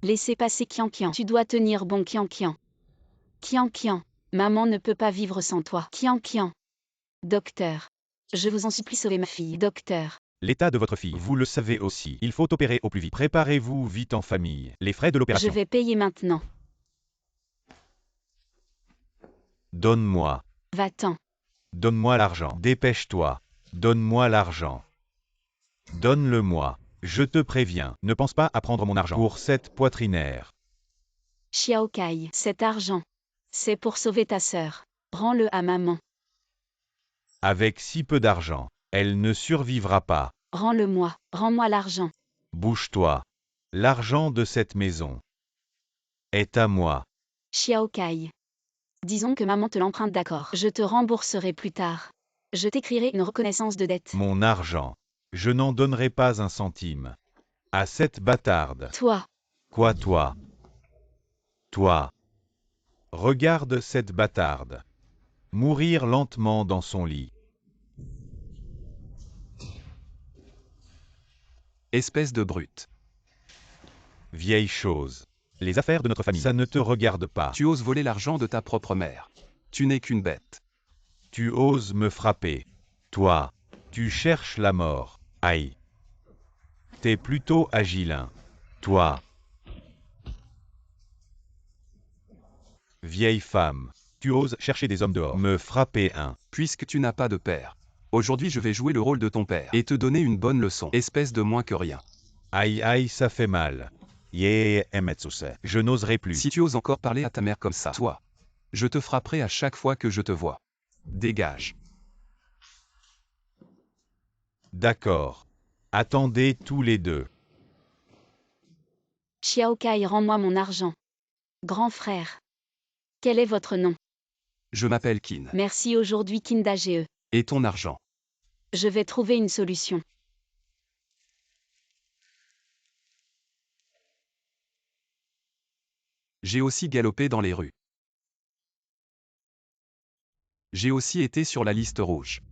Laissez passer Kian Kian. Tu dois tenir bon Kian Kian. Kian Kian. Maman ne peut pas vivre sans toi. Kian Kian. Docteur. Je vous en supplie, sauvez ma fille. Docteur. L'état de votre fille, vous le savez aussi. Il faut opérer au plus vite. Préparez-vous vite en famille. Les frais de Je l'opération. vais payer maintenant. Donne-moi. Va-t'en. Donne-moi l'argent. Dépêche-toi. Donne-moi l'argent. Donne-le-moi. Je te préviens. Ne pense pas à prendre mon argent pour cette poitrinaire. Xiao Kai. Cet argent. C'est pour sauver ta sœur. Rends-le à maman. Avec si peu d'argent, elle ne survivra pas. Rends-le-moi. Rends-moi l'argent. Bouge-toi. L'argent de cette maison est à moi. Xiao Kai. Disons que maman te l'emprunte, d'accord. Je te rembourserai plus tard. Je t'écrirai une reconnaissance de dette. Mon argent. Je n'en donnerai pas un centime. À cette bâtarde. Toi. Quoi toi? Toi. Regarde cette bâtarde. Mourir lentement dans son lit. Espèce de brute. Vieille chose. Les affaires de notre famille, ça ne te regarde pas. Tu oses voler l'argent de ta propre mère. Tu n'es qu'une bête. Tu oses me frapper. Toi. Tu cherches la mort. Aïe. T'es plutôt agilin. Toi. Vieille femme. Tu oses chercher des hommes dehors. Me frapper un. Puisque tu n'as pas de père. Aujourd'hui je vais jouer le rôle de ton père et te donner une bonne leçon. Espèce de moins que rien. Aïe aïe, ça fait mal. Yeah, Emetsuse. Je n'oserai plus. Si tu oses encore parler à ta mère comme ça, toi, je te frapperai à chaque fois que je te vois. Dégage. D'accord. Attendez tous les deux. Xiao Kai, rends-moi mon argent. Grand frère. Quel est votre nom? Je m'appelle Qin. Merci aujourd'hui Kindage. Et ton argent? Je vais trouver une solution. J'ai aussi galopé dans les rues. J'ai aussi été sur la liste rouge.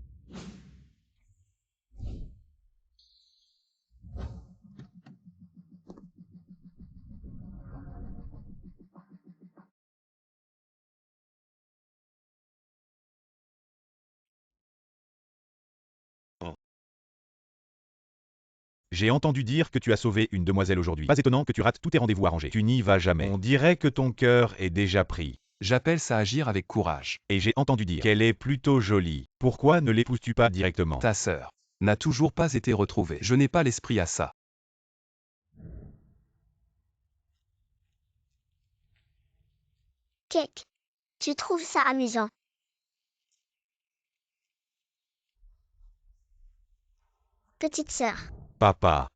J'ai entendu dire que tu as sauvé une demoiselle aujourd'hui. Pas étonnant que tu rates tous tes rendez-vous arrangés. Tu n'y vas jamais. On dirait que ton cœur est déjà pris. J'appelle ça agir avec courage. Et j'ai entendu dire qu'elle est plutôt jolie. Pourquoi ne l'épouses-tu pas directement? Ta sœur n'a toujours pas été retrouvée. Je n'ai pas l'esprit à ça. Cake. Tu trouves ça amusant? Petite sœur. Papa.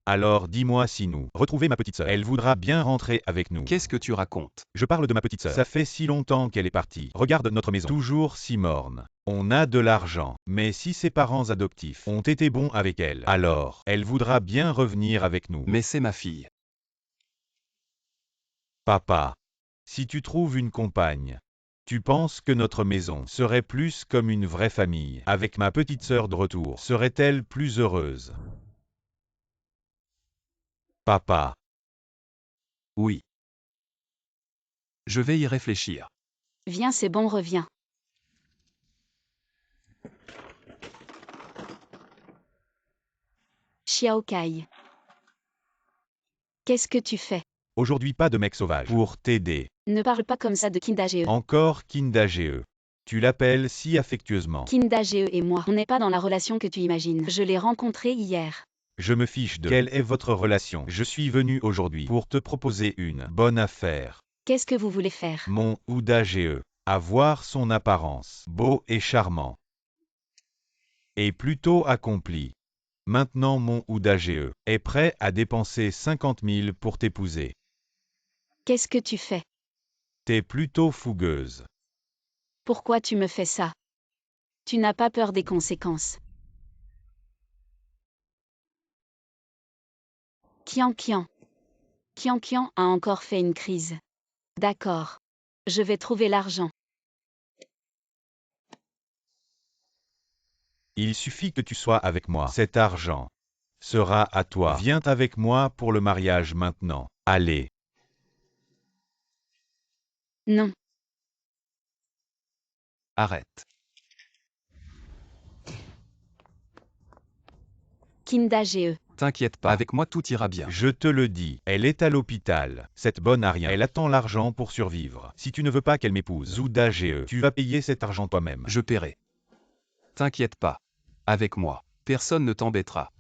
Alors dis-moi si nous retrouver ma petite sœur. Elle voudra bien rentrer avec nous. Qu'est-ce que tu racontes? Je parle de ma petite sœur. Ça fait si longtemps qu'elle est partie. Regarde notre maison. Toujours si morne. On a de l'argent. Mais si ses parents adoptifs ont été bons avec elle, alors elle voudra bien revenir avec nous. Mais c'est ma fille. Papa. Si tu trouves une compagne, tu penses que notre maison serait plus comme une vraie famille. Avec ma petite sœur de retour, serait-elle plus heureuse? Papa. Oui. Je vais y réfléchir. Viens, c'est bon, reviens. Xiao Kai. Qu'est-ce que tu fais? Aujourd'hui pas de mec sauvage. Pour t'aider. Ne parle pas comme ça de Kindage. Encore Kindage. Tu l'appelles si affectueusement. Kindage et moi, on n'est pas dans la relation que tu imagines. Je l'ai rencontré hier. Je me fiche de quelle est votre relation. Je suis venu aujourd'hui pour te proposer une bonne affaire. Qu'est-ce que vous voulez faire? Mon Udage, à voir son apparence, beau et charmant, et plutôt accompli. Maintenant mon Udage est prêt à dépenser 50 000 pour t'épouser. Qu'est-ce que tu fais? T'es plutôt fougueuse. Pourquoi tu me fais ça? Tu n'as pas peur des conséquences. Kian Kian. Kian Kian a encore fait une crise. D'accord. Je vais trouver l'argent. Il suffit que tu sois avec moi. Cet argent sera à toi. Viens avec moi pour le mariage maintenant. Allez. Non. Arrête. Kinda GE. T'inquiète pas, avec moi tout ira bien. Je te le dis, elle est à l'hôpital. Cette bonne a rien. Elle attend l'argent pour survivre. Si tu ne veux pas qu'elle m'épouse, Zouda GE, tu vas payer cet argent toi-même. Je paierai. T'inquiète pas. Avec moi, personne ne t'embêtera.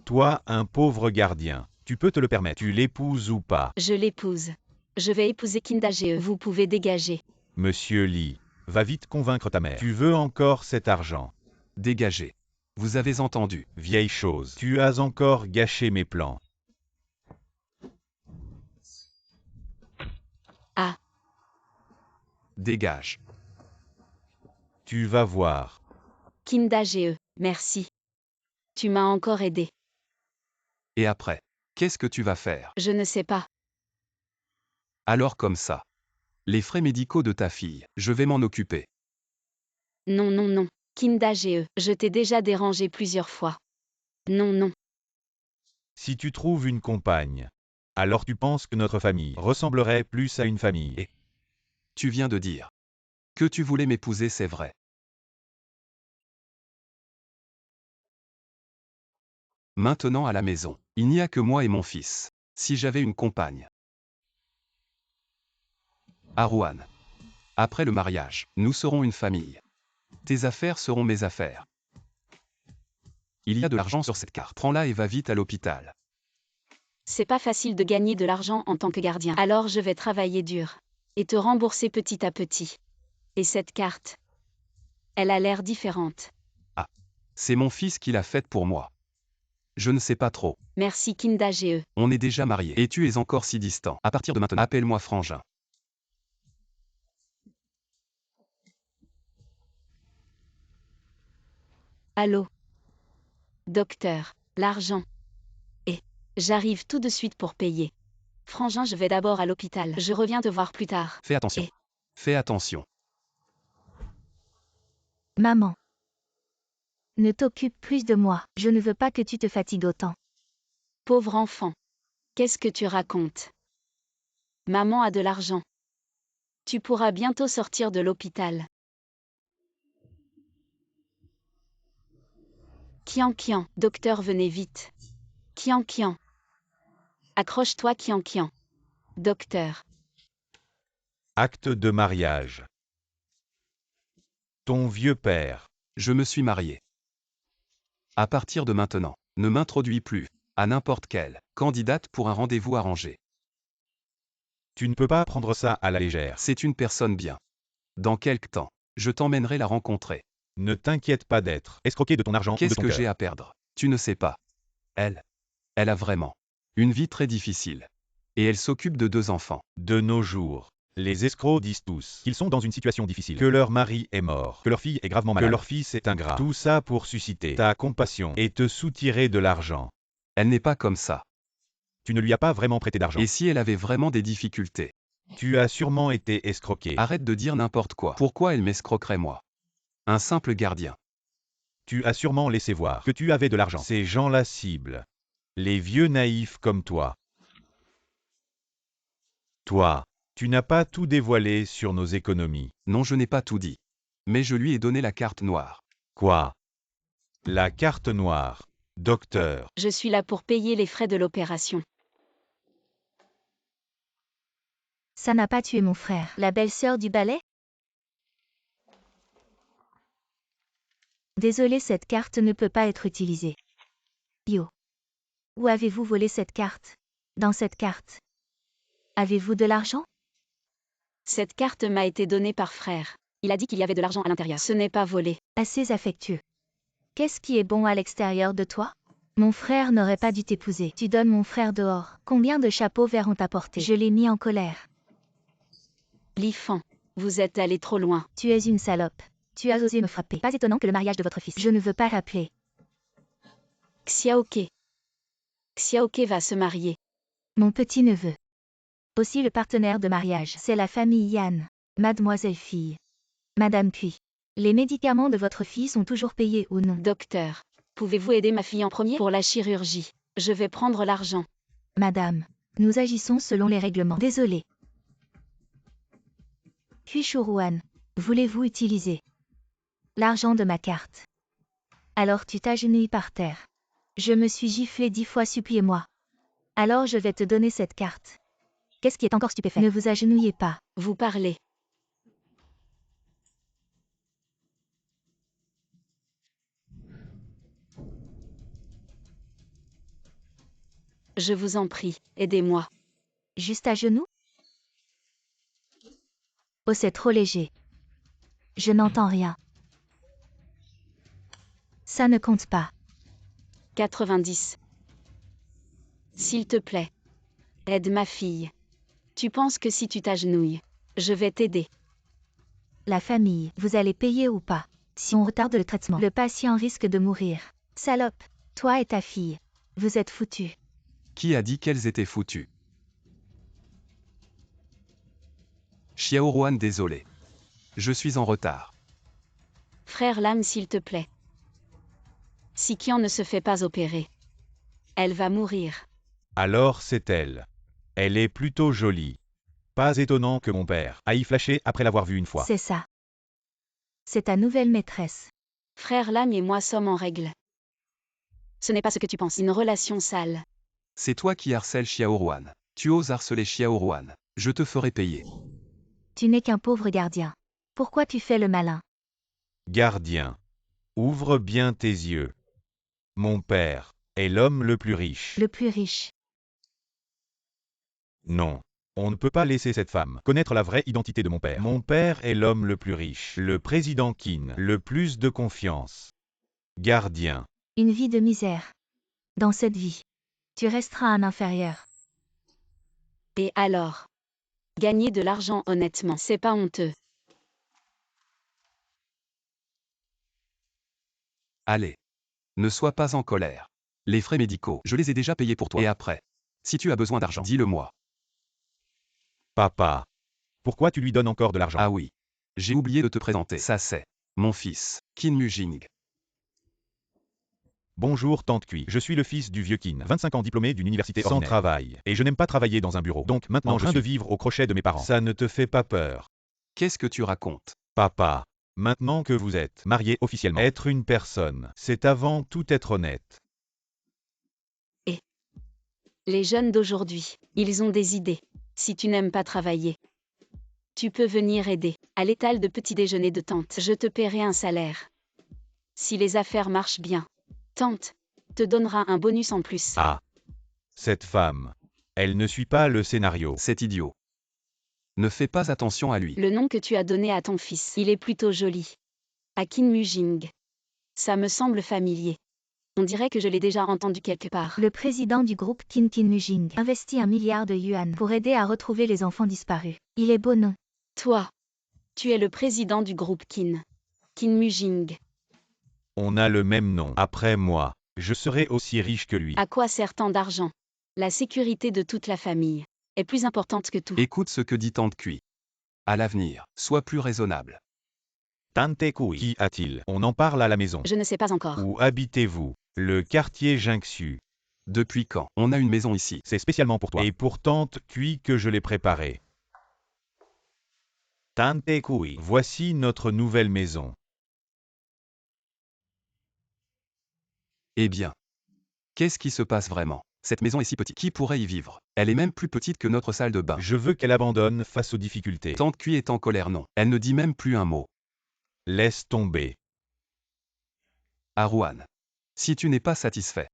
Toi, un pauvre gardien, tu peux te le permettre. Tu l'épouses ou pas? Je l'épouse. Je vais épouser Kinda GE. Vous pouvez dégager. Monsieur Lee, va vite convaincre ta mère. Tu veux encore cet argent? Dégagez. Vous avez entendu. Vieille chose, tu as encore gâché mes plans. Ah. Dégage. Tu vas voir. Kinda GE. Merci. Tu m'as encore aidé. Et après, qu'est-ce que tu vas faire? Je ne sais pas. Alors comme ça. Les frais médicaux de ta fille, je vais m'en occuper. Non, non, non. Kinda GE. Je t'ai déjà dérangé plusieurs fois. Non, non. Si tu trouves une compagne, alors tu penses que notre famille ressemblerait plus à une famille. Et Tu viens de dire que tu voulais m'épouser, c'est vrai. Maintenant à la maison, il n'y a que moi et mon fils. Si j'avais une compagne. Arouane. Après le mariage, nous serons une famille. Tes affaires seront mes affaires. Il y a de l'argent sur cette carte. Prends-la et va vite à l'hôpital. C'est pas facile de gagner de l'argent en tant que gardien. Alors je vais travailler dur. Et te rembourser petit à petit. Et cette carte. Elle a l'air différente. C'est mon fils qui l'a faite pour moi. Je ne sais pas trop. Merci Kinda GE. On est déjà mariés. Et tu es encore si distant. À partir de maintenant, appelle-moi frangin. Allô? Docteur, l'argent. Et j'arrive tout de suite pour payer. Frangin, je vais d'abord à l'hôpital. Je reviens te voir plus tard. Fais attention. Et- Fais attention. Maman. Ne t'occupe plus de moi. Je ne veux pas que tu te fatigues autant. Pauvre enfant. Qu'est-ce que tu racontes? Maman a de l'argent. Tu pourras bientôt sortir de l'hôpital. Kian Kian, docteur, venez vite. Kian Kian. Accroche-toi Kian Kian. Docteur. acte de mariage. Ton vieux père. Je me suis marié. À partir de maintenant, ne m'introduis plus à n'importe quelle candidate pour un rendez-vous arrangé. Tu ne peux pas prendre ça à la légère. C'est une personne bien. Dans quelque temps, je t'emmènerai la rencontrer. Ne t'inquiète pas d'être escroqué de ton argent ou de Qu'est-ce ton que cœur. j'ai à perdre? Tu ne sais pas. Elle a vraiment une vie très difficile. Et elle s'occupe de 2 enfants. De nos jours, les escrocs disent tous qu'ils sont dans une situation difficile, que leur mari est mort, que leur fille est gravement malade, que leur fils est ingrat. Tout ça pour susciter ta compassion et te soutirer de l'argent. Elle n'est pas comme ça. Tu ne lui as pas vraiment prêté d'argent. Et si elle avait vraiment des difficultés? Tu as sûrement été escroqué. Arrête de dire n'importe quoi. Pourquoi elle m'escroquerait moi? Un simple gardien. Tu as sûrement laissé voir que tu avais de l'argent. Ces gens-là ciblent les vieux naïfs comme toi. Toi, tu n'as pas tout dévoilé sur nos économies. Non, je n'ai pas tout dit. Mais je lui ai donné la carte noire. Quoi? La carte noire. Docteur, Je suis là pour payer les frais de l'opération. Ça n'a pas tué mon frère. La belle-sœur du ballet? Désolé, cette carte ne peut pas être utilisée. Yo. Où avez-vous volé cette carte? Dans cette carte. Avez-vous de l'argent? Cette carte m'a été donnée par frère. Il a dit qu'il y avait de l'argent à l'intérieur. Ce n'est pas volé. Assez affectueux. Qu'est-ce qui est bon à l'extérieur de toi? Mon frère n'aurait pas dû t'épouser. Tu donnes mon frère dehors. Combien de chapeaux verts ont apporté? Je l'ai mis en colère. L'IFAN, vous êtes allé trop loin. Tu es une salope. Tu as osé me frapper. Pas étonnant que le mariage de votre fils. Je ne veux pas rappeler. Xiaoke. Xiaoke va se marier. Mon petit-neveu. Aussi le partenaire de mariage. C'est la famille Yan. Mademoiselle fille. Madame Cui. Les médicaments de votre fille sont toujours payés ou non? Docteur, pouvez-vous aider ma fille en premier pour la chirurgie? Je vais prendre l'argent. Madame. Nous agissons selon les règlements. Désolé. Puis Shuruan, voulez-vous utiliser l'argent de ma carte? Alors tu t'agenouilles par terre. Je me suis giflé 10 fois, supplie-moi. Alors je vais te donner cette carte. Qu'est-ce qui est encore stupéfait? Ne vous agenouillez pas. Vous parlez. Je vous en prie, aidez-moi. Juste à genoux? Oh, c'est trop léger. Je n'entends rien. Ça ne compte pas. 90. S'il te plaît. Aide ma fille. Tu penses que si tu t'agenouilles, je vais t'aider. La famille, vous allez payer ou pas? Si on retarde le traitement, le patient risque de mourir. Salope, toi et ta fille, vous êtes foutus. Qui a dit qu'elles étaient foutues? Xiaoruan, désolé. Je suis en retard. Frère Lam, s'il te plaît. Si Qian ne se fait pas opérer, elle va mourir. Alors c'est elle. Elle est plutôt jolie. Pas étonnant que mon père aille flasher après l'avoir vue une fois. C'est ça. C'est ta nouvelle maîtresse. Frère Lam et moi sommes en règle. Ce n'est pas ce que tu penses, une relation sale. C'est toi qui harcèles Xiaoruan. Tu oses harceler Xiaoruan. Je te ferai payer. Tu n'es qu'un pauvre gardien. Pourquoi tu fais le malin? Gardien. Ouvre bien tes yeux. Mon père est l'homme le plus riche. Le plus riche. Non. On ne peut pas laisser cette femme connaître la vraie identité de mon père. Mon père est l'homme le plus riche, le président Qin, le plus de confiance. Gardien. Une vie de misère. Dans cette vie, tu resteras un inférieur. Et alors? Gagner de l'argent honnêtement, c'est pas honteux. Allez. Ne sois pas en colère. Les frais médicaux, je les ai déjà payés pour toi. Et après? Si tu as besoin d'argent, dis-le-moi. Papa. Pourquoi tu lui donnes encore de l'argent? Ah oui. J'ai oublié de te présenter. Ça c'est mon fils, Qin Mujing. Bonjour tante Cui. Je suis le fils du vieux Qin, 25 ans diplômé d'une université sans travail. Et je n'aime pas travailler dans un bureau. Donc maintenant je suis de vivre au crochet de mes parents. Ça ne te fait pas peur? Qu'est-ce que tu racontes? Papa. Maintenant que vous êtes marié officiellement, être une personne, c'est avant tout être honnête. Les jeunes d'aujourd'hui, ils ont des idées. Si tu n'aimes pas travailler, tu peux venir aider. À l'étal de petit déjeuner de tante, je te paierai un salaire. Si les affaires marchent bien, tante te donnera un bonus en plus. Ah. Cette femme. Elle ne suit pas le scénario. C'est idiot. Ne fais pas attention à lui. Le nom que tu as donné à ton fils, il est plutôt joli. Qin Mujing. Ça me semble familier. On dirait que je l'ai déjà entendu quelque part. Le président du groupe Qin Mujing investit 1 milliard de yuan pour aider à retrouver les enfants disparus. Il est beau, non? Toi, tu es le président du groupe Qin Mujing. On a le même nom. Après moi, je serai aussi riche que lui. À quoi sert tant d'argent? La sécurité de toute la famille est plus importante que tout. Écoute ce que dit Tante Cui. À l'avenir, sois plus raisonnable. Tante Cui. Qui a-t-il? On en parle à la maison. Je ne sais pas encore. Où habitez-vous? Le quartier Jingxu. Depuis quand? On a une maison ici. C'est spécialement pour toi. Et pour tante Cui que je l'ai préparé. Tante Cui. Voici notre nouvelle maison. Eh bien. Qu'est-ce qui se passe vraiment? Cette maison est si petite. Qui pourrait y vivre? Elle est même plus petite que notre salle de bain. Je veux qu'elle abandonne face aux difficultés. Tante Cui est en colère, non. Elle ne dit même plus un mot. Laisse tomber. Arouan. Si tu n'es pas satisfait,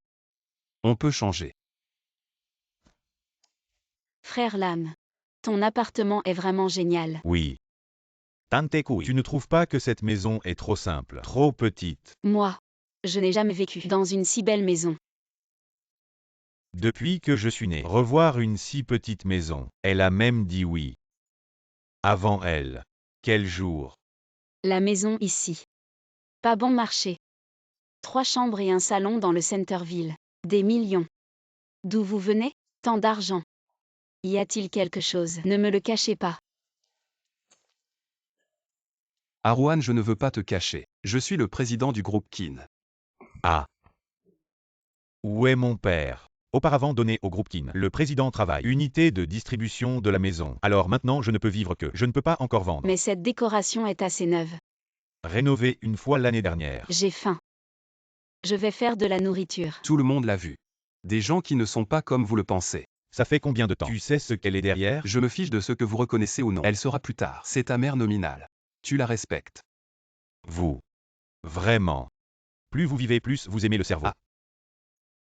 on peut changer. Frère Lam, ton appartement est vraiment génial. Oui. Tante Cui. Tu ne trouves pas que cette maison est trop simple, trop petite? Moi, je n'ai jamais vécu dans une si belle maison. Depuis que je suis né, revoir une si petite maison, elle a même dit oui. Avant elle. Quel jour? La maison ici. Pas bon marché. 3 chambres et un salon dans le Centerville. Des millions. D'où vous venez? Tant d'argent. Y a-t-il quelque chose? Ne me le cachez pas. Arouan, je ne veux pas te cacher. Je suis le président du groupe Qin. Ah. Où est mon père? auparavant donné au groupe Kin. Le président travaille. Unité de distribution de la maison. Alors maintenant je ne peux vivre que. Je ne peux pas encore vendre. Mais cette décoration est assez neuve. Rénové une fois l'année dernière. J'ai faim. Je vais faire de la nourriture. Tout le monde l'a vu. Des gens qui ne sont pas comme vous le pensez. Ça fait combien de temps? Tu sais ce qu'elle est derrière? Je me fiche de ce que vous reconnaissez ou non. Elle sera plus tard. C'est ta mère nominale. Tu la respectes. Vous. Vraiment. Plus vous vivez, plus vous aimez le cerveau.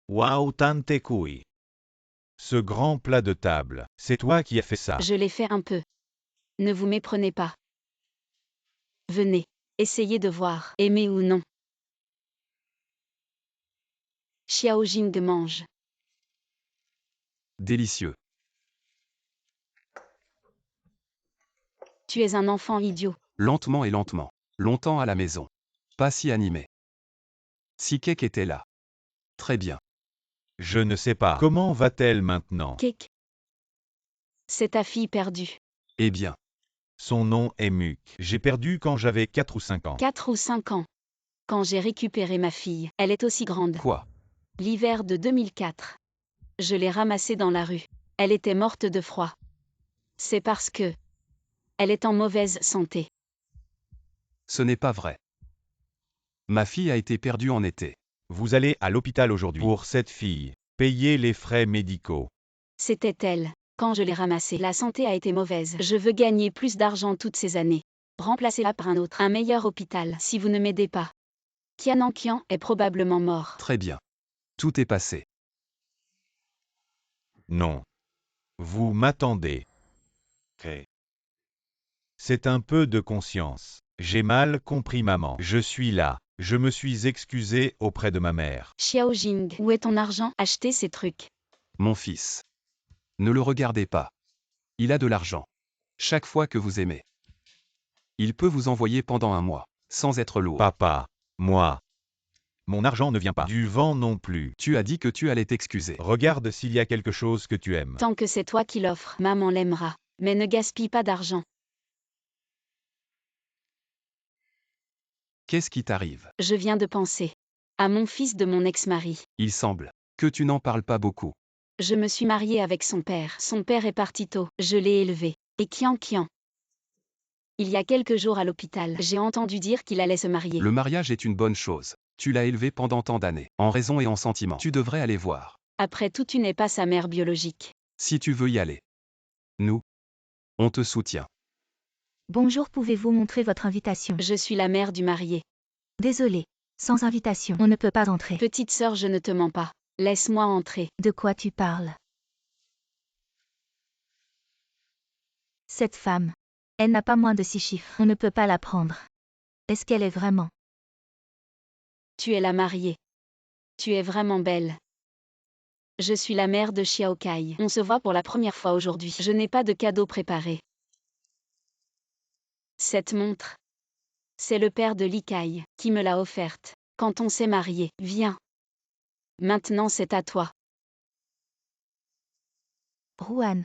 Wow, tante couilles. Ce grand plat de table, c'est toi qui as fait ça. Je l'ai fait un peu. Ne vous méprenez pas. Venez, essayez de voir, aimez ou non. Xiao Jing mange. Délicieux. Tu es un enfant idiot. Lentement et lentement. Longtemps à la maison. Pas si animé. Si Cake était là. Très bien. Je ne sais pas. Comment va-t-elle maintenant? Cake. C'est ta fille perdue. Eh bien. Son nom est Muc. J'ai perdu quand j'avais 4 ou 5 ans. 4 ou 5 ans. Quand j'ai récupéré ma fille, elle est aussi grande. Quoi? L'hiver de 2004. Je l'ai ramassée dans la rue. Elle était morte de froid. C'est parce que elle est en mauvaise santé. Ce n'est pas vrai. Ma fille a été perdue en été. Vous allez à l'hôpital aujourd'hui. Pour cette fille, payez les frais médicaux. C'était elle. Quand je l'ai ramassée, la santé a été mauvaise. Je veux gagner plus d'argent toutes ces années. Remplacez-la par un autre, un meilleur hôpital, si vous ne m'aidez pas. Kian est probablement mort. Très bien. Tout est passé. Non. Vous m'attendez. Ok. C'est un peu de conscience. J'ai mal compris maman. Je suis là. Je me suis excusé auprès de ma mère. Xiao Jing, où est ton argent? Achetez ces trucs. Mon fils. Ne le regardez pas. Il a de l'argent. Chaque fois que vous aimez. Il peut vous envoyer pendant un mois, sans être lourd. Papa, moi. Mon argent ne vient pas. Du vent non plus. Tu as dit que tu allais t'excuser. Regarde s'il y a quelque chose que tu aimes. Tant que c'est toi qui l'offres, maman l'aimera. Mais ne gaspille pas d'argent. Qu'est-ce qui t'arrive? Je viens de penser à mon fils de mon ex-mari. Il semble que tu n'en parles pas beaucoup. Je me suis mariée avec son père. Son père est parti tôt. Je l'ai élevé. Et Kian. Il y a quelques jours à l'hôpital, j'ai entendu dire qu'il allait se marier. Le mariage est une bonne chose. Tu l'as élevé pendant tant d'années, en raison et en sentiment. Tu devrais aller voir. Après tout, tu n'es pas sa mère biologique. Si tu veux y aller. Nous, on te soutient. Bonjour, pouvez-vous montrer votre invitation? Je suis la mère du marié. Désolé. Sans invitation, on ne peut pas entrer. Petite sœur, je ne te mens pas. Laisse-moi entrer. De quoi tu parles? Cette femme. Elle n'a pas moins de 6 chiffres. On ne peut pas la prendre. Est-ce qu'elle est vraiment? Tu es la mariée. Tu es vraiment belle. Je suis la mère de Xiao Kai. On se voit pour la première fois aujourd'hui. Je n'ai pas de cadeau préparé. Cette montre. C'est le père de Li Kai qui me l'a offerte. Quand on s'est marié, viens. Maintenant c'est à toi. Ruan.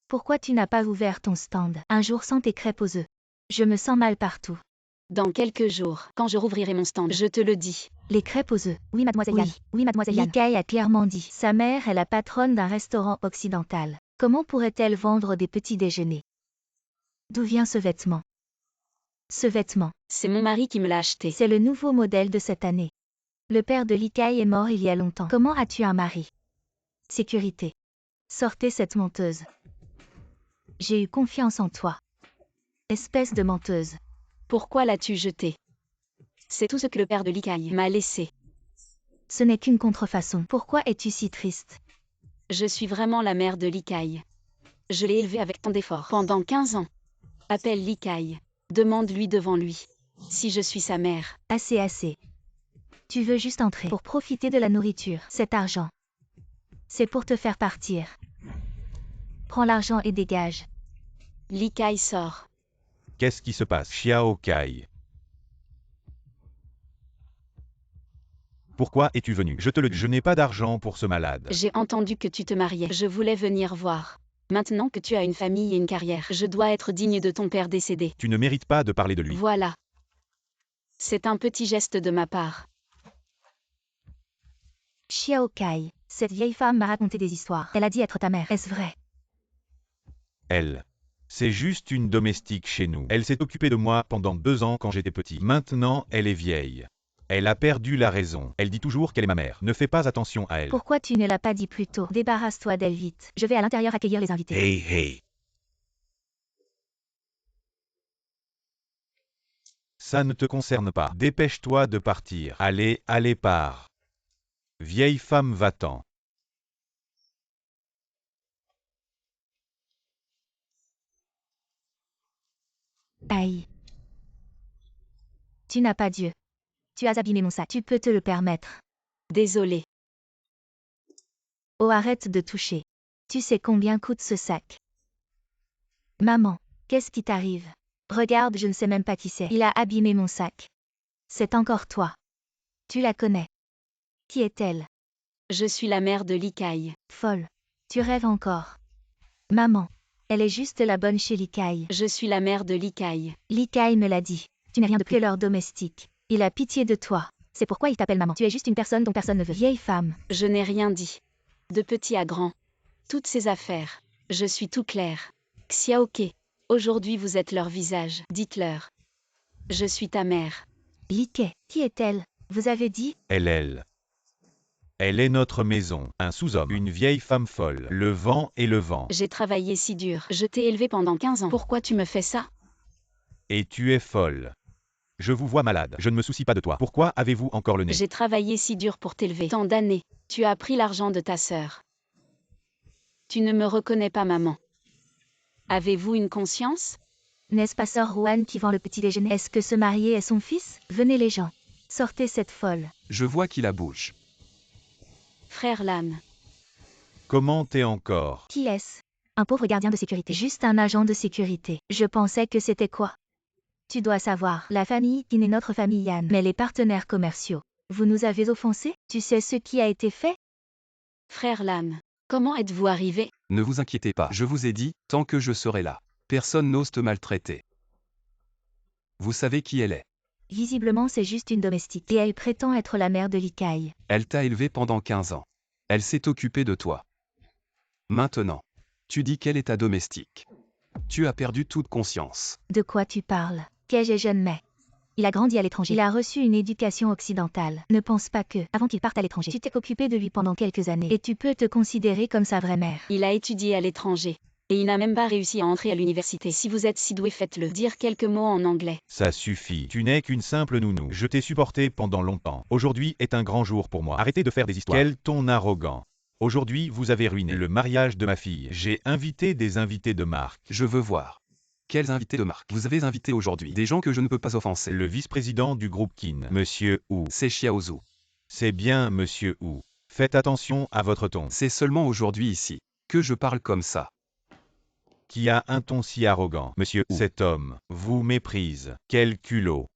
Pourquoi tu n'as pas ouvert ton stand un jour sans tes crêpes aux œufs? Je me sens mal partout. Dans quelques jours, quand je rouvrirai mon stand, je te le dis. Les crêpes aux œufs. Oui, mademoiselle Yan. Oui, mademoiselle Yan. Li Kai a clairement dit. Sa mère est la patronne d'un restaurant occidental. Comment pourrait-elle vendre des petits déjeuners? D'où vient ce vêtement? Ce vêtement. C'est mon mari qui me l'a acheté. C'est le nouveau modèle de cette année. Le père de Li Kai est mort il y a longtemps. Comment as-tu un mari? Sécurité. Sortez cette menteuse. J'ai eu confiance en toi. Espèce de menteuse. Pourquoi l'as-tu jeté? C'est tout ce que le père de Li Kai m'a laissé. Ce n'est qu'une contrefaçon. Pourquoi es-tu si triste? Je suis vraiment la mère de Li Kai. Je l'ai élevé avec tant d'efforts pendant 15 ans. Appelle Li Kai. Demande-lui devant lui. Si je suis sa mère. Assez, assez. Tu veux juste entrer pour profiter de la nourriture. Cet argent. C'est pour te faire partir. Prends l'argent et dégage. Li Kai sort. Qu'est-ce qui se passe? Xiao Kai. Pourquoi es-tu venu? Je te le dis, je n'ai pas d'argent pour ce malade. J'ai entendu que tu te mariais. Je voulais venir voir. Maintenant que tu as une famille et une carrière, je dois être digne de ton père décédé. Tu ne mérites pas de parler de lui. Voilà. C'est un petit geste de ma part. Xiao Kai, Cette vieille femme m'a raconté des histoires. Elle a dit être ta mère. Est-ce vrai? Elle. C'est juste une domestique chez nous. Elle s'est occupée de moi pendant 2 ans quand j'étais petit. Maintenant, elle est vieille. Elle a perdu la raison. Elle dit toujours qu'elle est ma mère. Ne fais pas attention à elle. Pourquoi tu ne l'as pas dit plus tôt? Débarrasse-toi d'elle vite. Je vais à l'intérieur accueillir les invités. Hey. Ça ne te concerne pas. Dépêche-toi de partir. Allez, pars. Vieille femme, va-t'en. Aïe. Tu n'as pas Dieu. Tu as abîmé mon sac. Tu peux te le permettre. Désolé. Oh, arrête de toucher. Tu sais combien coûte ce sac? Maman, qu'est-ce qui t'arrive? Regarde, je ne sais même pas qui c'est. Il a abîmé mon sac. C'est encore toi. Tu la connais. Qui est-elle? Je suis la mère de Likai. Folle. Tu rêves encore. Maman, elle est juste la bonne chez Likai. Je suis la mère de Likai. Likai me l'a dit. Tu n'es rien de plus que leur domestique. Il a pitié de toi. C'est pourquoi il t'appelle maman. Tu es juste une personne dont personne ne veut. Vieille femme. Je n'ai rien dit. De petit à grand. Toutes ces affaires. Je suis tout clair. Xiaoke. Aujourd'hui vous êtes leur visage. Dites-leur. Je suis ta mère. Likai. Qui est-elle? Vous avez dit? Elle. Elle est notre maison. Un sous-homme. Une vieille femme folle. Le vent et le vent. J'ai travaillé si dur. Je t'ai élevé pendant 15 ans. Pourquoi tu me fais ça? Et tu es folle. Je vous vois malade. Je ne me soucie pas de toi. Pourquoi avez-vous encore le nez? J'ai travaillé si dur pour t'élever. Tant d'années. Tu as pris l'argent de ta sœur. Tu ne me reconnais pas, maman. Avez-vous une conscience? N'est-ce pas sœur Juan qui vend le petit déjeuner? Est-ce que ce marié est son fils? Venez les gens. Sortez cette folle. Je vois qu'il la bouge. Frère Lam. Comment t'es encore? Qui est-ce? Un pauvre gardien de sécurité. Juste un agent de sécurité. Je pensais que c'était quoi? Tu dois savoir, la famille qui n'est notre famille Yann, mais les partenaires commerciaux. Vous nous avez offensés? Tu sais ce qui a été fait? Frère Lam. Comment êtes-vous arrivé? Ne vous inquiétez pas. Je vous ai dit, tant que je serai là, personne n'ose te maltraiter. Vous savez qui elle est. Visiblement c'est juste une domestique. Et elle prétend être la mère de Likai. Elle t'a élevé pendant 15 ans. Elle s'est occupée de toi. Maintenant, tu dis qu'elle est ta domestique. Tu as perdu toute conscience. De quoi tu parles? Qu'ai-je jeune mais? Il a grandi à l'étranger. Il a reçu une éducation occidentale. Ne pense pas que, avant qu'il parte à l'étranger, tu t'es occupé de lui pendant quelques années. Et tu peux te considérer comme sa vraie mère. Il a étudié à l'étranger. Et il n'a même pas réussi à entrer à l'université. Si vous êtes si doué, faites-le. Dire quelques mots en anglais. Ça suffit. Tu n'es qu'une simple nounou. Je t'ai supporté pendant longtemps. Aujourd'hui est un grand jour pour moi. Arrêtez de faire des histoires. Quel ton arrogant. Aujourd'hui, vous avez ruiné le mariage de ma fille. J'ai invité des invités de marque. Je veux voir. Quels invités de marque vous avez invité aujourd'hui? Des gens que je ne peux pas offenser. Le vice-président du groupe Kin, Monsieur Wu. C'est Xiaozu. C'est bien, Monsieur Wu. Faites attention à votre ton. C'est seulement aujourd'hui ici que je parle comme ça. Qui a un ton si arrogant, Monsieur Wu. Cet homme vous méprise. Quel culot.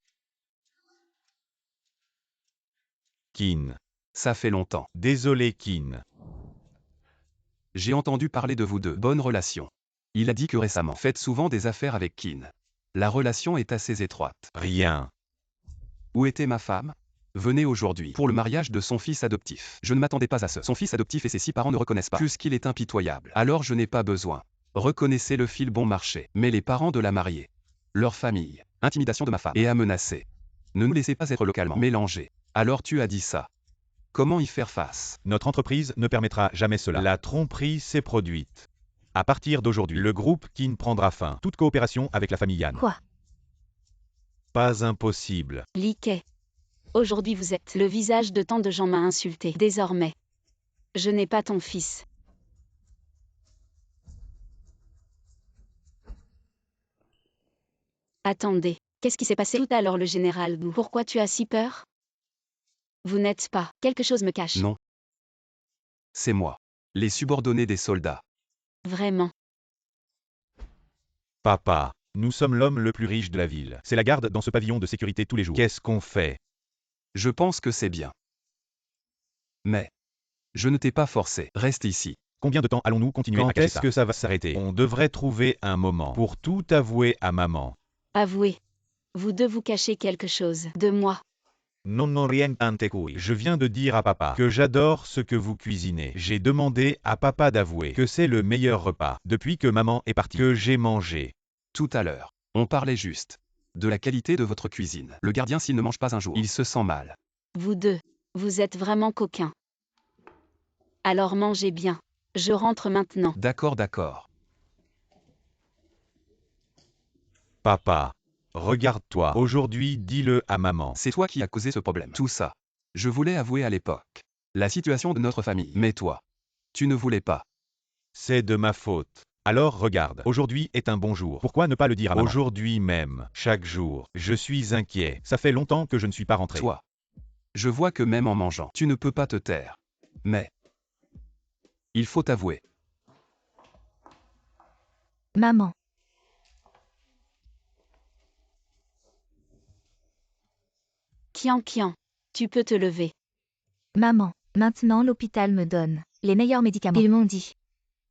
Kin. Ça fait longtemps. Désolé, Kin. J'ai entendu parler de vous deux. Bonne relation. Il a dit que récemment, faites souvent des affaires avec Kin. La relation est assez étroite. Rien. Où était ma femme? Venez aujourd'hui pour le mariage de son fils adoptif. Je ne m'attendais pas à ce. Son fils adoptif et ses 6 parents ne reconnaissent pas. Puisqu'il est impitoyable. Alors je n'ai pas besoin. Reconnaissez le fil bon marché. Mais les parents de la mariée, leur famille, intimidation de ma femme et à menacer. Ne nous laissez pas être localement mélangés. Alors tu as dit ça. Comment y faire face? Notre entreprise ne permettra jamais cela. La tromperie s'est produite. À partir d'aujourd'hui, le groupe Kin prendra fin. Toute coopération avec la famille Yan. Quoi? Pas impossible. Likai. Aujourd'hui vous êtes le visage de tant de gens m'a insulté. Désormais. Je n'ai pas ton fils. Attendez. Qu'est-ce qui s'est passé tout à l'heure, le général Wu? Pourquoi tu as si peur? Vous n'êtes pas. Quelque chose me cache. Non. C'est moi. Les subordonnés des soldats. Vraiment. Papa, nous sommes l'homme le plus riche de la ville. C'est la garde dans ce pavillon de sécurité tous les jours. Qu'est-ce qu'on fait? Je pense que c'est bien. Mais je ne t'ai pas forcé. Reste ici. Combien de temps allons-nous continuer à cacher ça? Est-ce que ça va s'arrêter? On devrait trouver un moment pour tout avouer à maman. Avouez. Vous deux vous cachez quelque chose de moi. Non orientante cui. Je viens de dire à papa que j'adore ce que vous cuisinez. J'ai demandé à papa d'avouer que c'est le meilleur repas depuis que maman est partie que j'ai mangé. Tout à l'heure, on parlait juste de la qualité de votre cuisine. Le gardien, s'il ne mange pas un jour, il se sent mal. Vous deux, vous êtes vraiment coquins. Alors mangez bien. Je rentre maintenant. D'accord, d'accord. Papa, regarde-toi. Aujourd'hui, dis-le à maman. C'est toi qui as causé ce problème. Tout ça. Je voulais avouer à l'époque la situation de notre famille. Mais toi, tu ne voulais pas. C'est de ma faute. Alors regarde, aujourd'hui est un bon jour. Pourquoi ne pas le dire à maman? Aujourd'hui même, chaque jour, je suis inquiet. Ça fait longtemps que je ne suis pas rentré. Toi, je vois que même en mangeant, tu ne peux pas te taire. Mais il faut avouer. Maman. Kian Kian, tu peux te lever. Maman, maintenant l'hôpital me donne les meilleurs médicaments. Ils m'ont dit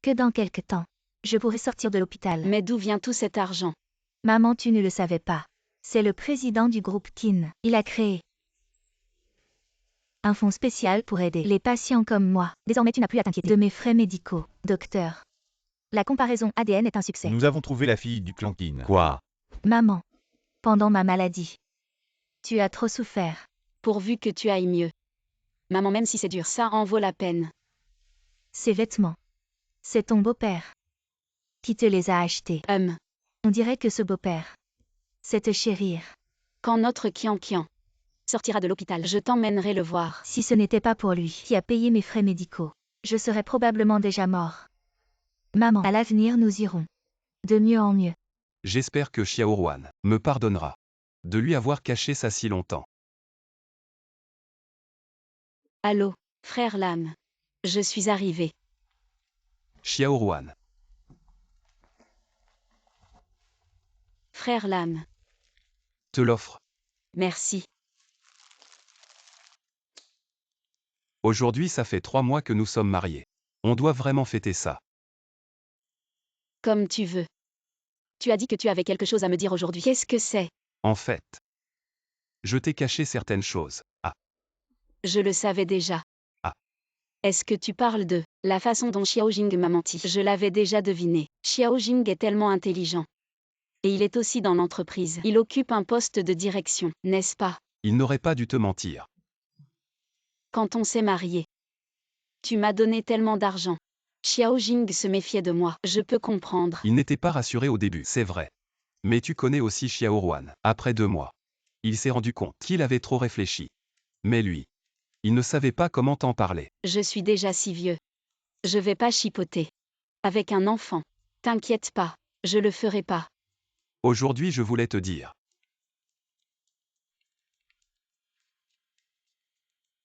que dans quelque temps, je pourrais sortir de l'hôpital. Mais d'où vient tout cet argent? Maman, tu ne le savais pas. C'est le président du groupe KIN. Il a créé un fonds spécial pour aider les patients comme moi. Désormais, tu n'as plus à t'inquiéter de mes frais médicaux, docteur. La comparaison ADN est un succès. Nous avons trouvé la fille du clankin. Quoi? Maman, pendant ma maladie, tu as trop souffert. Pourvu que tu ailles mieux. Maman, même si c'est dur, ça en vaut la peine. Ces vêtements, c'est ton beau-père qui te les a achetés. On dirait que ce beau-père, c'est te chérir. Quand notre Kian Kian sortira de l'hôpital, je t'emmènerai le voir. Si ce n'était pas pour lui qui a payé mes frais médicaux, je serais probablement déjà mort. Maman, à l'avenir nous irons de mieux en mieux. J'espère que Xiaoruan me pardonnera de lui avoir caché ça si longtemps. Allô, frère Lam. Je suis arrivé. Xiaoruan, Frère Lam. te l'offre. Merci. Aujourd'hui, ça fait 3 mois que nous sommes mariés. On doit vraiment fêter ça. Comme tu veux. Tu as dit que tu avais quelque chose à me dire aujourd'hui. Qu'est-ce que c'est? En fait, je t'ai caché certaines choses. Ah, Je le savais déjà. Ah. Est-ce que tu parles de la façon dont Xiao Jing m'a menti? Je l'avais déjà deviné. Xiao Jing est tellement intelligent. Et il est aussi dans l'entreprise. Il occupe un poste de direction, n'est-ce pas? il n'aurait pas dû te mentir. Quand on s'est mariés. Tu m'as donné tellement d'argent. Xiao Jing se méfiait de moi. Je peux comprendre. Il n'était pas rassuré au début, c'est vrai. Mais tu connais aussi Xiaoruan. Après 2 mois, il s'est rendu compte qu'il avait trop réfléchi. Mais lui, il ne savait pas comment t'en parler. Je suis déjà si vieux. Je vais pas chipoter. Avec un enfant. T'inquiète pas, je le ferai pas. Aujourd'hui, je voulais te dire.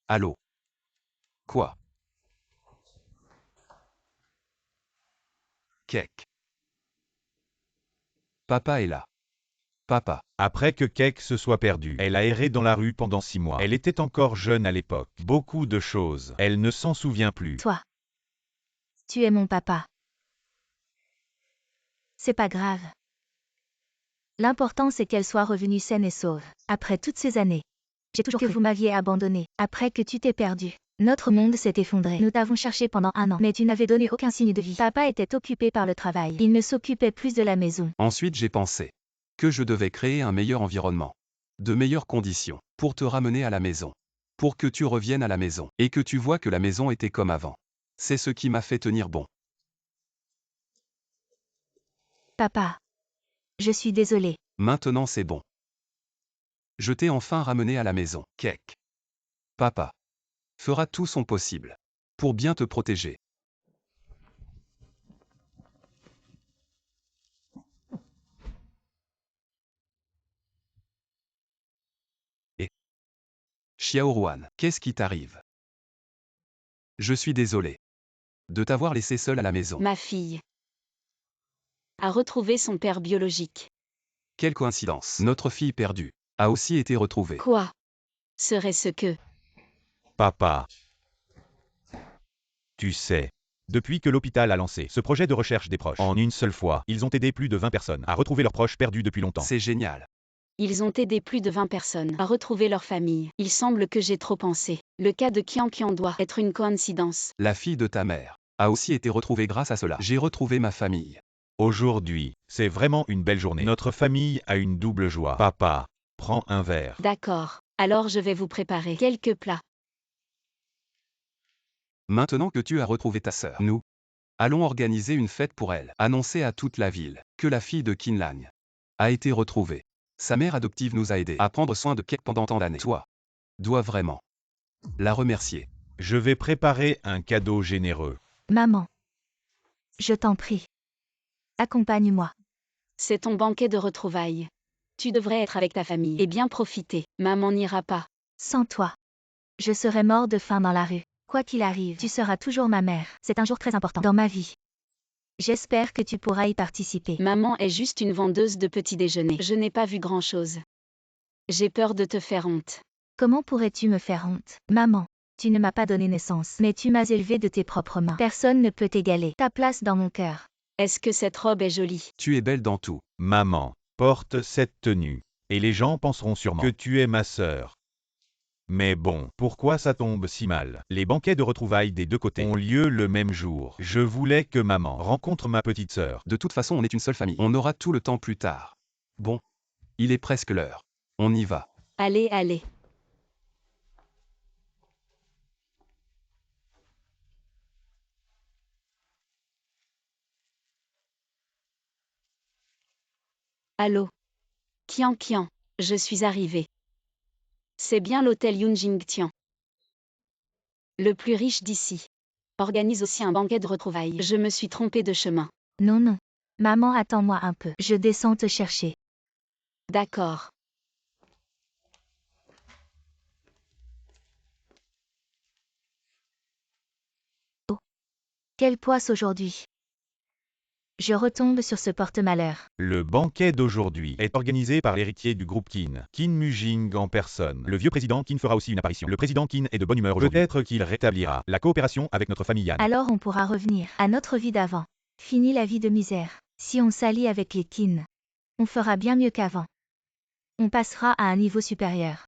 Allô? Quoi? Kek. Papa est là. Papa. Après que Kek se soit perdue, elle a erré dans la rue pendant 6 mois. Elle était encore jeune à l'époque. Beaucoup de choses. Elle ne s'en souvient plus. Toi, tu es mon papa. C'est pas grave. L'important c'est qu'elle soit revenue saine et sauve. Après toutes ces années, j'ai toujours cru que vous m'aviez abandonné. Après que tu t'es perdu, notre monde s'est effondré. Nous t'avons cherché pendant 1 an, mais tu n'avais donné aucun signe de vie. Papa était occupé par le travail. Il ne s'occupait plus de la maison. Ensuite, j'ai pensé que je devais créer un meilleur environnement, de meilleures conditions, pour te ramener à la maison. Pour que tu reviennes à la maison, et que tu vois que la maison était comme avant. C'est ce qui m'a fait tenir bon. Papa, je suis désolée. Maintenant c'est bon. Je t'ai enfin ramené à la maison. Kek. Papa fera tout son possible pour bien te protéger. Et Xiaoruan, qu'est-ce qui t'arrive? Je suis désolé de t'avoir laissé seule à la maison. Ma fille a retrouvé son père biologique. Quelle coïncidence. Notre fille perdue a aussi été retrouvée. Quoi serait-ce que... Papa. Tu sais. Depuis que l'hôpital a lancé ce projet de recherche des proches, en une seule fois, ils ont aidé plus de 20 personnes à retrouver leurs proches perdus depuis longtemps. C'est génial. Ils ont aidé plus de 20 personnes à retrouver leur famille. Il semble que j'ai trop pensé. Le cas de Qian Qian doit être une coïncidence. La fille de ta mère a aussi été retrouvée grâce à cela. J'ai retrouvé ma famille. Aujourd'hui, c'est vraiment une belle journée. Notre famille a une double joie. Papa, prends un verre. D'accord. Alors je vais vous préparer quelques plats. Maintenant que tu as retrouvé ta sœur, nous allons organiser une fête pour elle. Annoncer à toute la ville que la fille de Qinlang a été retrouvée. Sa mère adoptive nous a aidés à prendre soin de Kek pendant tant d'années. Toi dois vraiment la remercier. Je vais préparer un cadeau généreux. Maman. Je t'en prie. Accompagne-moi. C'est ton banquet de retrouvailles. Tu devrais être avec ta famille et bien profiter. Maman n'ira pas. Sans toi. Je serais mort de faim dans la rue. Quoi qu'il arrive, tu seras toujours ma mère. C'est un jour très important dans ma vie. J'espère que tu pourras y participer. Maman est juste une vendeuse de petits déjeuners. Je n'ai pas vu grand-chose. J'ai peur de te faire honte. Comment pourrais-tu me faire honte? Maman, tu ne m'as pas donné naissance, mais tu m'as élevée de tes propres mains. Personne ne peut t'égaler. Ta place dans mon cœur. Est-ce que cette robe est jolie? Tu es belle dans tout. Maman, porte cette tenue. Et les gens penseront sûrement que tu es ma sœur. Mais bon, pourquoi ça tombe si mal? Les banquets de retrouvailles des deux côtés ont lieu le même jour. Je voulais que maman rencontre ma petite sœur. De toute façon, on est une seule famille. On aura tout le temps plus tard. Bon, il est presque l'heure. On y va. Allez, allez. Allô? Qian Qian, je suis arrivée. C'est bien l'hôtel Yunjingtian. Le plus riche d'ici. Organise aussi un banquet de retrouvailles. Je me suis trompée de chemin. Non, non. Maman, attends-moi un peu. Je descends te chercher. D'accord. Quelle poisse aujourd'hui. Je retombe sur ce porte-malheur. Le banquet d'aujourd'hui est organisé par l'héritier du groupe Qin, Qin Mujing en personne. Le vieux président Qin fera aussi une apparition. Le président Qin est de bonne humeur aujourd'hui. Peut-être qu'il rétablira la coopération avec notre famille Yan. Alors on pourra revenir à notre vie d'avant. Fini la vie de misère. Si on s'allie avec les Qin, on fera bien mieux qu'avant. On passera à un niveau supérieur.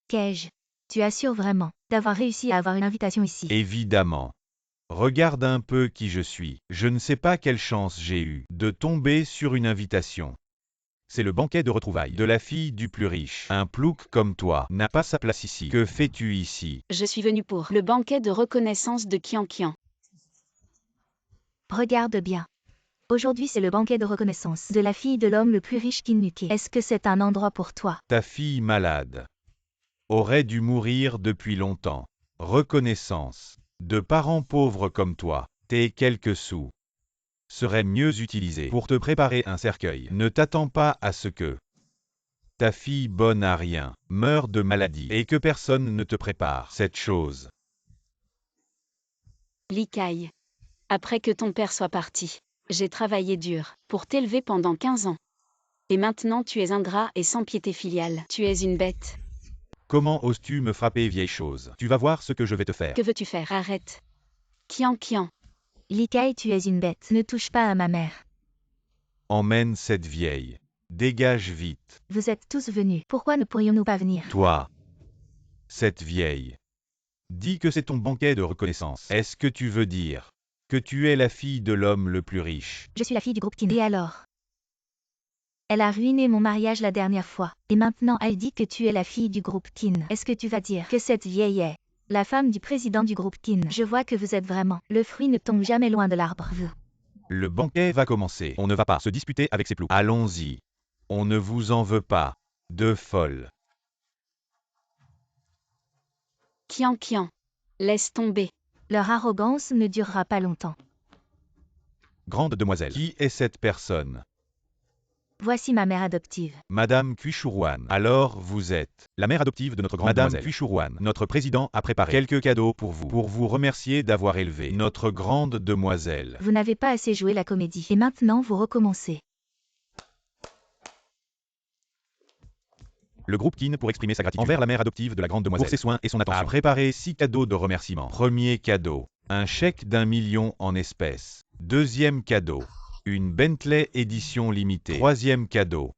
Qu'ai-je? Tu assures vraiment d'avoir réussi à avoir une invitation ici? Évidemment. Regarde un peu qui je suis. Je ne sais pas quelle chance j'ai eue de tomber sur une invitation. C'est le banquet de retrouvailles de la fille du plus riche. Un plouc comme toi n'a pas sa place ici. Que fais-tu ici? Je suis venue pour le banquet de reconnaissance de Qian Qian. Regarde bien. Aujourd'hui c'est le banquet de reconnaissance de la fille de l'homme le plus riche Kinnuke. Est-ce que c'est un endroit pour toi? Ta fille malade aurait dû mourir depuis longtemps. Reconnaissance de parents pauvres comme toi, tes quelques sous seraient mieux utilisés pour te préparer un cercueil. Ne t'attends pas à ce que ta fille bonne à rien meure de maladie et que personne ne te prépare cette chose. Li Kai. Après que ton père soit parti, j'ai travaillé dur pour t'élever pendant 15 ans. Et maintenant tu es ingrat et sans piété filiale. Tu es une bête. Comment oses-tu me frapper, vieille chose? Tu vas voir ce que je vais te faire. Que veux-tu faire? Arrête. Qian Qian. Li Kai, tu es une bête. Ne touche pas à ma mère. Emmène cette vieille. Dégage vite. Vous êtes tous venus. Pourquoi ne pourrions-nous pas venir? Toi, cette vieille. Dis que c'est ton banquet de reconnaissance. Est-ce que tu veux dire que tu es la fille de l'homme le plus riche? Je suis la fille du groupe Qin. Et alors? Elle a ruiné mon mariage la dernière fois. Et maintenant elle dit que tu es la fille du groupe Qin. Est-ce que tu vas dire que cette vieille est la femme du président du groupe Qin? Je vois que vous êtes vraiment. Le fruit ne tombe jamais loin de l'arbre, vous. Le banquet va commencer. On ne va pas se disputer avec ces ploucs. Allons-y. On ne vous en veut pas. De folle. Qian Qian. Laisse tomber. Leur arrogance ne durera pas longtemps. Grande demoiselle. Qui est cette personne? Voici ma mère adoptive. Madame Kuishuruan. Alors vous êtes la mère adoptive de notre grande demoiselle. Madame Kuishuruan. Notre président a préparé quelques cadeaux pour vous remercier d'avoir élevé notre grande demoiselle. Vous n'avez pas assez joué la comédie. Et maintenant vous recommencez. Le groupe Qin, pour exprimer sa gratitude envers la mère adoptive de la grande demoiselle pour ses soins et son attention, a préparé 6 cadeaux de remerciement. Premier cadeau, un chèque d'1 million en espèces. Deuxième cadeau, une Bentley édition limitée. Troisième cadeau,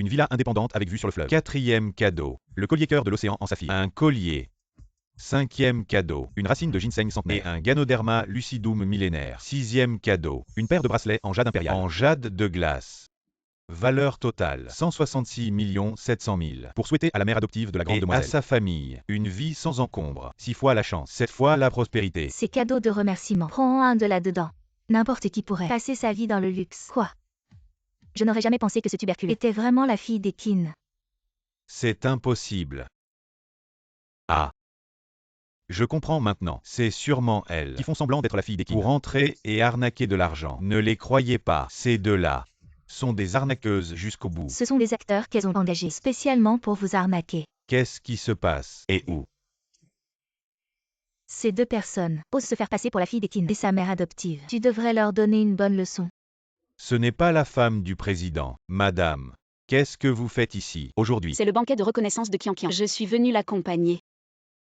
Une villa indépendante avec vue sur le fleuve. 4e cadeau. Le collier cœur de l'océan en saphir. Un collier. 5e cadeau. Une racine de ginseng centenaire. Et un Ganoderma lucidum millénaire. 6e cadeau. Une paire de bracelets en jade impérial. En jade de glace. Valeur totale 166 700 000. Pour souhaiter à la mère adoptive de la grande Et demoiselle, à sa famille, une vie sans encombre. 6 fois la chance, 7 fois la prospérité. C'est cadeau de remerciement. Prends un de là-dedans. N'importe qui pourrait passer sa vie dans le luxe. Quoi? Je n'aurais jamais pensé que ce tubercule était vraiment la fille des Qin. C'est impossible. Ah. Je comprends maintenant. C'est sûrement elles qui font semblant d'être la fille des Qin pour entrer et arnaquer de l'argent. Ne les croyez pas. Ces deux-là sont des arnaqueuses jusqu'au bout. Ce sont des acteurs qu'elles ont engagés spécialement pour vous arnaquer. Qu'est-ce qui se passe et où? Ces deux personnes osent se faire passer pour la fille des Qin et sa mère adoptive. Tu devrais leur donner une bonne leçon. Ce n'est pas la femme du président, madame. Qu'est-ce que vous faites ici, aujourd'hui? C'est le banquet de reconnaissance de Qian Qian. Je suis venu l'accompagner.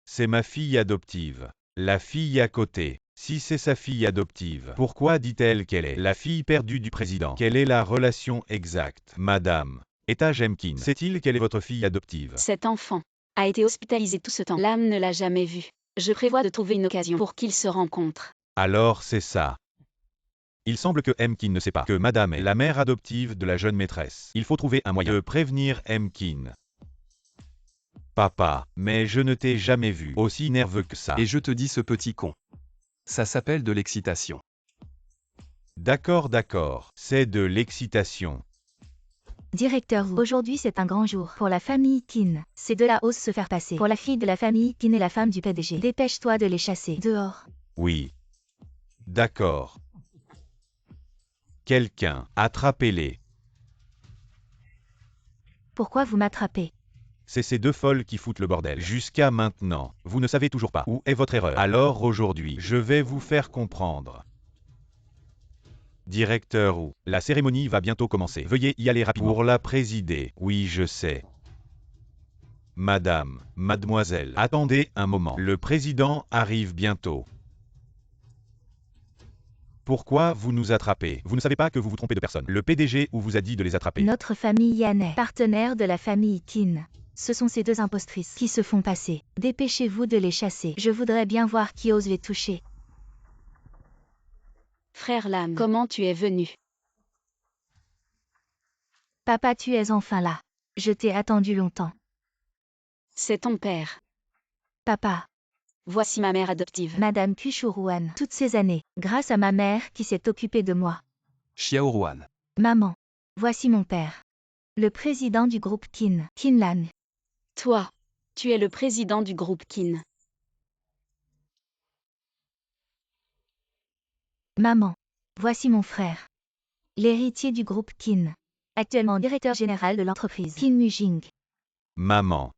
C'est ma fille adoptive. La fille à côté. Si c'est sa fille adoptive, pourquoi dit-elle qu'elle est la fille perdue du président? Quelle est la relation exacte? Madame Eta Jemkin, sait-il qu'elle est votre fille adoptive? Cet enfant a été hospitalisé tout ce temps. L'âme ne l'a jamais vu. Je prévois de trouver une occasion pour qu'ils se rencontrent. Alors c'est ça. Il semble que Mkin ne sait pas que madame est la mère adoptive de la jeune maîtresse. Il faut trouver un moyen de prévenir Mkin. Papa, mais je ne t'ai jamais vu aussi nerveux que ça. Et je te dis ce petit con. Ça s'appelle de l'excitation. D'accord, d'accord, c'est de l'excitation. Directeur Wu, aujourd'hui c'est un grand jour pour la famille Qin. Ces deux-là osent se faire passer pour la fille de la famille Qin et la femme du PDG. Dépêche-toi de les chasser dehors. Oui. D'accord. Quelqu'un, attrapez-les. Pourquoi vous m'attrapez? C'est ces deux folles qui foutent le bordel. Jusqu'à maintenant, vous ne savez toujours pas où est votre erreur. Alors aujourd'hui, je vais vous faire comprendre. Directeur Wu, la cérémonie va bientôt commencer. Veuillez y aller rapidement. Pour la présider, oui je sais. Madame, mademoiselle, attendez un moment. Le président arrive bientôt. Pourquoi vous nous attrapez? Vous ne savez pas que vous vous trompez de personne. Le PDG vous a dit de les attraper. Notre famille Yan est partenaire de la famille Qin. Ce sont ces deux impostrices qui se font passer. Dépêchez-vous de les chasser. Je voudrais bien voir qui ose les toucher. Frère Lam, comment tu es venu? Papa, tu es enfin là. Je t'ai attendu longtemps. C'est ton père. Papa, Voici ma mère adoptive. Madame Kushuruan, toutes ces années, grâce à ma mère qui s'est occupée de moi. Xiao Ruan. Maman, voici mon père. Le président du groupe Qin, Qinlan. Toi, tu es le président du groupe Qin. Maman, voici mon frère. L'héritier du groupe Qin. Actuellement directeur général de l'entreprise Qin Mujing. Maman.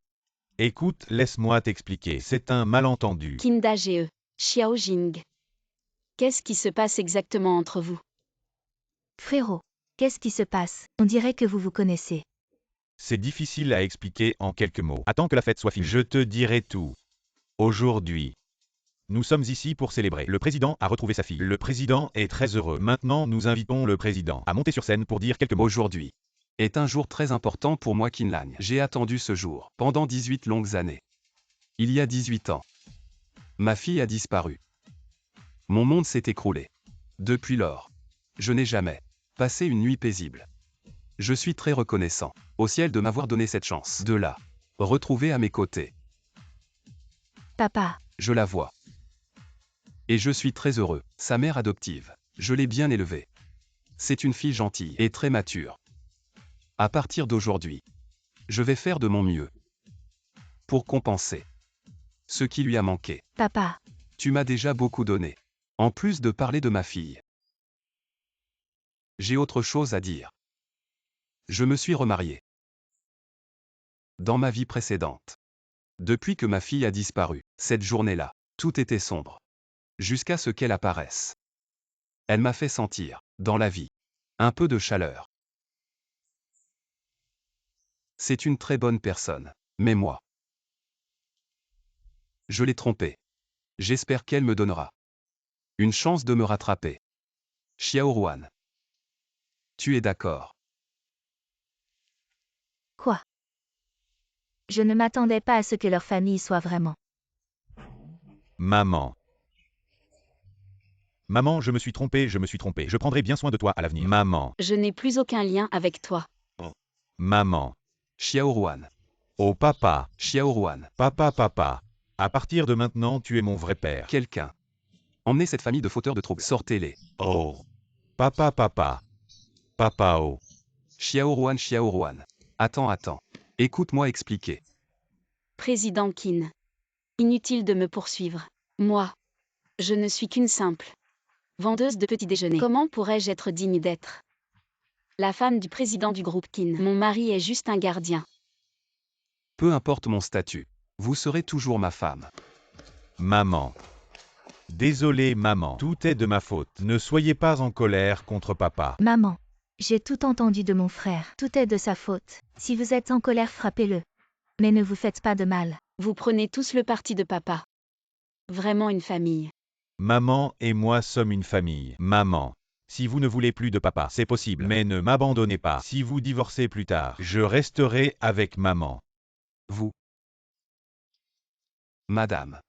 Écoute, laisse-moi t'expliquer. C'est un malentendu. Qin Dage, Xiao Jing. Qu'est-ce qui se passe exactement entre vous? Frérot, qu'est-ce qui se passe? On dirait que vous vous connaissez. C'est difficile à expliquer en quelques mots. Attends que la fête soit finie. Je te dirai tout. Aujourd'hui, nous sommes ici pour célébrer. Le président a retrouvé sa fille. Le président est très heureux. Maintenant, nous invitons le président à monter sur scène pour dire quelques mots. Aujourd'hui est un jour très important pour moi, Qinlan. J'ai attendu ce jour pendant 18 longues années. Il y a 18 ans, ma fille a disparu. Mon monde s'est écroulé. Depuis lors, je n'ai jamais passé une nuit paisible. Je suis très reconnaissant au ciel de m'avoir donné cette chance de la retrouver à mes côtés. Papa, Je la vois. Et je suis très heureux. Sa mère adoptive, je l'ai bien élevée. C'est une fille gentille et très mature. À partir d'aujourd'hui, je vais faire de mon mieux pour compenser ce qui lui a manqué. papa, Tu m'as déjà beaucoup donné. En plus de parler de ma fille, j'ai autre chose à dire. Je me suis remarié. Dans ma vie précédente. Depuis que ma fille a disparu, cette journée-là, tout était sombre. Jusqu'à ce qu'elle apparaisse. Elle m'a fait sentir, dans la vie, un peu de chaleur. C'est une très bonne personne, mais moi, je l'ai trompée. J'espère qu'elle me donnera une chance de me rattraper. Xiao Ruan. Tu es d'accord? Je ne m'attendais pas à ce que leur famille soit vraiment. Maman. Maman, je me suis trompé, je me suis trompé. Je prendrai bien soin de toi à l'avenir. Maman. Je n'ai plus aucun lien avec toi. Maman. Xiaoruan. Oh papa. Xiaoruan. Papa. À partir de maintenant, tu es mon vrai père. Quelqu'un. Emmenez cette famille de fauteurs de troubles. Sortez-les. Oh. Papa. Papa oh. Xiaoruan. Attends. Écoute-moi expliquer. Président Qin. Inutile de me poursuivre. Moi. Je ne suis qu'une simple vendeuse de petits déjeuners. Comment pourrais-je être digne d'être la femme du président du groupe Qin? Mon mari est juste un gardien. Peu importe mon statut. Vous serez toujours ma femme. Maman. Désolé maman, tout est de ma faute. Ne soyez pas en colère contre papa. Maman. J'ai tout entendu de mon frère. Tout est de sa faute. Si vous êtes en colère, frappez-le. Mais ne vous faites pas de mal. Vous prenez tous le parti de papa. Vraiment une famille. Maman et moi sommes une famille. Maman. Si vous ne voulez plus de papa, c'est possible. Mais ne m'abandonnez pas. Si vous divorcez plus tard, je resterai avec maman. Vous. Madame.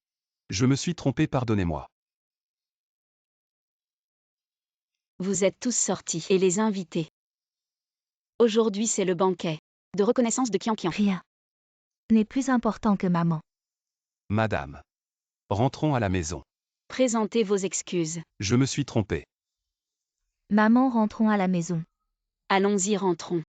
Je me suis trompé, pardonnez-moi. Vous êtes tous sortis et les invités. Aujourd'hui c'est le banquet de reconnaissance de Qian. Rien n'est plus important que maman. Madame. Rentrons à la maison. Présentez vos excuses. Je me suis trompé. Maman, rentrons à la maison. Allons-y, rentrons.